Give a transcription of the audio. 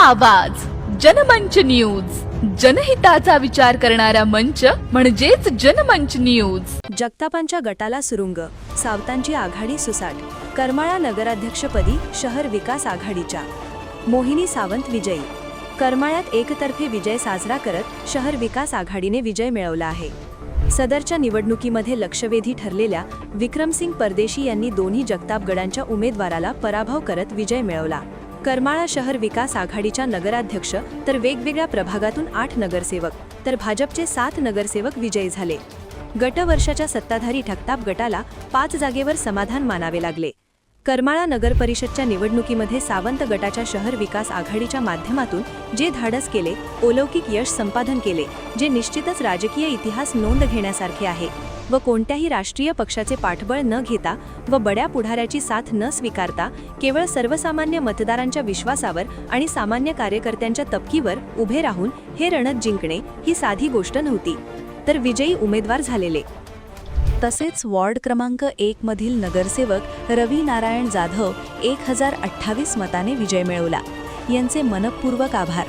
आवाज जनमंच न्यूज, जनहिताचा विचार करणारा मंच म्हणजेच जनमंच न्यूज. जगतापांच्या गटाला सुरुंग, सावतांची आघाडी सुसाट. करमाळा नगराध्यक्षपदी शहर विकास आघाडीच्या मोहिनी सावंत विजयी. करमाळ्यात एकतर्फे विजय साजरा करत शहर विकास आघाडीने विजय मिळवला आहे. सदरच्या निवडणुकीमध्ये लक्षवेधी ठरलेल्या विक्रमसिंग परदेशी यांनी दोन्ही जगताप गडांच्या उमेदवाराला पराभव करत विजय मिळवला. करमाळा शहर विकास आघाडीच्या नगराध्यक्ष तर वेगवेगळ्या प्रभागातून 8 नगरसेवक तर भाजपचे 7 नगरसेवक विजयी झाले. गटवर्षाच्या सत्ताधारी जगताप गटाला 5 जागेवर समाधान मानावे लागले. करमाळा नगर परिषदच्या निवडणुकीमध्ये सावंत गटाच्या शहर विकास आघाडीच्या माध्यमातून जे धाडस केले, अलौकिक यश संपादन केले, जे निश्चितच राजकीय इतिहास नोंद घेण्यासारखे आहे व कोणत्याही राष्ट्रीय पक्षाचे पाठबळ न घेता व बड्या पुढाऱ्याची साथ न स्वीकारता केवळ सर्वसामान्य मतदारांच्या विश्वासावर आणि सामान्य कार्यकर्त्यांच्या तपकीवर उभे राहून हे रणत जिंकणे ही साधी गोष्ट नव्हती, तर विजयी उमेदवार झालेले. तसेच वॉर्ड क्रमांक 1 मधील नगरसेवक रवी नारायण जाधव 1028 मताने विजय मिळवला. यांचे मनपूर्वक आभार.